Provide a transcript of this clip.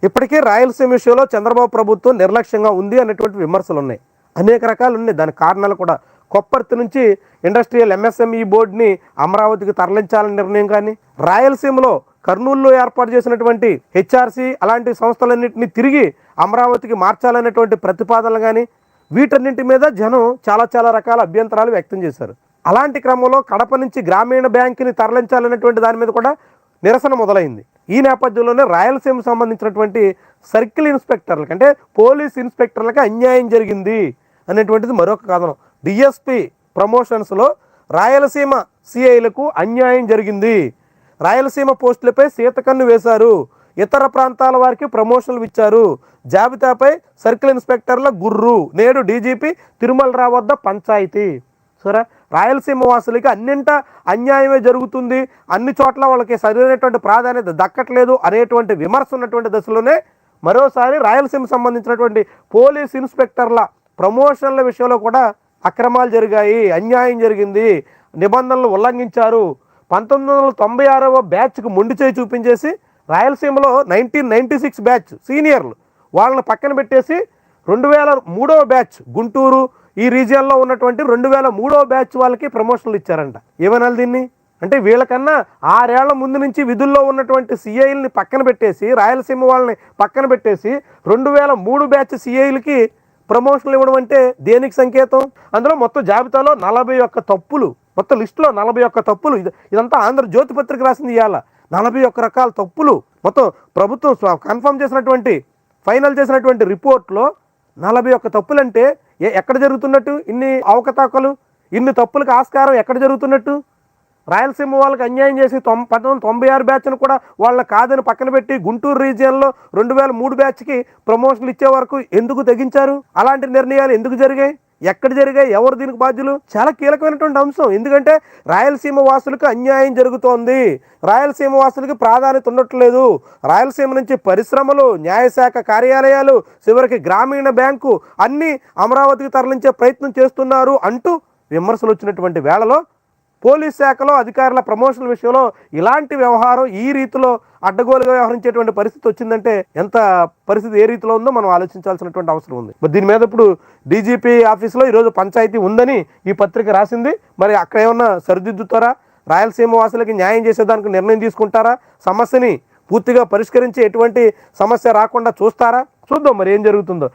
ఇప్పటికే రాయలసీమ విషయంలో చంద్రబాబు ప్రభుత్వం నిర్లక్ష్యంగా ఉంది అనేటువంటి విమర్శలు ఉన్నాయి. అనేక రకాలు ఉన్నాయి. దానికి కారణాలు కూడా కొప్పర్తి నుంచి ఇండస్ట్రియల్ ఎంఎస్ఎంఈ బోర్డుని అమరావతికి తరలించాలని నిర్ణయం, కానీ రాయలసీమలో కర్నూలులో ఏర్పాటు చేసినటువంటి హెచ్ఆర్సీ అలాంటి సంస్థలన్నింటినీ తిరిగి అమరావతికి మార్చాలనేటువంటి ప్రతిపాదనలు కానీ, వీటన్నింటి మీద జనం చాలా రకాల అభ్యంతరాలు వ్యక్తం చేశారు. అలాంటి క్రమంలో కడప నుంచి గ్రామీణ బ్యాంకుని తరలించాలనేటువంటి దాని మీద కూడా నిరసన మొదలైంది. ఈ నేపథ్యంలోనే రాయలసీమకు సంబంధించినటువంటి సర్కిల్ ఇన్స్పెక్టర్లకి, అంటే పోలీస్ ఇన్స్పెక్టర్లకి అన్యాయం జరిగింది అనేటువంటిది మరొక కథనం. డిఎస్పి ప్రమోషన్స్లో రాయలసీమ సిఐలకు అన్యాయం జరిగింది, రాయలసీమ పోస్టులపై సీతకన్ను వేశారు, ఇతర ప్రాంతాల వారికి ప్రమోషన్లు ఇచ్చారు, జాబితాపై సర్కిల్ ఇన్స్పెక్టర్ల గుర్రు, నేడు డీజీపీ తిరుమల రావు వద్ద పంచాయతీ. సరే, రాయలసీమ వాసులకి అన్నింటా అన్యాయమే జరుగుతుంది, అన్ని చోట్ల వాళ్ళకి సరైనటువంటి ప్రాధాన్యత దక్కట్లేదు అనేటువంటి విమర్శ ఉన్నటువంటి దశలోనే మరోసారి రాయలసీమ సంబంధించినటువంటి పోలీస్ ఇన్స్పెక్టర్ల ప్రమోషన్ల విషయంలో కూడా అక్రమాలు జరిగాయి, అన్యాయం జరిగింది, నిబంధనలు ఉల్లంఘించారు, 1996వ బ్యాచ్కు మొండి చేయి చూపించేసి రాయలసీమలో 1996 బ్యాచ్ సీనియర్లు వాళ్ళని పక్కన పెట్టేసి 2003వ బ్యాచ్ గుంటూరు ఈ రీజియన్లో ఉన్నటువంటి 2003వ బ్యాచ్ వాళ్ళకి ప్రమోషన్లు ఇచ్చారంట. ఏమనాలి దీన్ని? అంటే వీళ్ళకన్నా 6 ఏళ్ల ముందు నుంచి విధుల్లో ఉన్నటువంటి సిఐల్ని పక్కన పెట్టేసి, రాయలసీమ వాళ్ళని పక్కన పెట్టేసి 2003 బ్యాచ్ సిఐలకి ప్రమోషన్లు ఇవ్వడం అంటే దేనికి సంకేతం? అందులో మొత్తం జాబితాలో 41 తప్పులు, మొత్తం లిస్టులో 41 తప్పులు. ఇదంతా ఆంధ్రజ్యోతి పత్రిక రాసింది. ఇవాళ 41 రకాల తప్పులు మొత్తం ప్రభుత్వం కన్ఫర్మ్ చేసినటువంటి ఫైనల్ చేసినటువంటి రిపోర్ట్లో 41 తప్పులు. అంటే ఎక్కడ జరుగుతున్నట్టు ఇన్ని అవకతవకలు, ఇన్ని తప్పులకు ఆస్కారం ఎక్కడ జరుగుతున్నట్టు? రాయలసీమ వాళ్ళకి అన్యాయం చేసి 1996 బ్యాచ్ను కూడా వాళ్ళని కాదని పక్కన పెట్టి గుంటూరు రీజియన్లో 2003 బ్యాచ్కి ప్రమోషన్లు ఇచ్చే వరకు ఎందుకు తెగించారు? అలాంటి నిర్ణయాలు ఎందుకు జరిగాయి? ఎక్కడ జరిగాయి? ఎవరు దీనికి బాధ్యులు? చాలా కీలకమైనటువంటి అంశం. ఎందుకంటే రాయలసీమ వాసులకు అన్యాయం జరుగుతోంది, రాయలసీమ వాసులకి ప్రాధాన్యత ఉండట్లేదు, రాయలసీమ నుంచి పరిశ్రమలు, న్యాయశాఖ కార్యాలయాలు, చివరికి గ్రామీణ బ్యాంకు అన్నీ అమరావతికి తరలించే ప్రయత్నం చేస్తున్నారు అంటూ విమర్శలు వచ్చినటువంటి వేళలో పోలీస్ శాఖలో అధికారుల ప్రమోషన్ల విషయంలో ఇలాంటి వ్యవహారం ఈ రీతిలో అడ్డగోలుగా వ్యవహరించేటువంటి పరిస్థితి వచ్చిందంటే ఎంత పరిస్థితి ఏ రీతిలో ఉందో మనం ఆలోచించాల్సినటువంటి అవసరం ఉంది. మరి దీని మీద ఇప్పుడు డీజీపీ ఆఫీస్లో ఈరోజు పంచాయతీ ఉందని ఈ పత్రిక రాసింది. మరి అక్కడ ఏమన్నా సరిదిద్దుతారా? రాయలసీమ వాసులకి న్యాయం చేసేదానికి నిర్ణయం తీసుకుంటారా? సమస్యని పూర్తిగా పరిష్కరించి ఎటువంటి సమస్య రాకుండా చూస్తారా? చూద్దాం మరి ఏం జరుగుతుందో.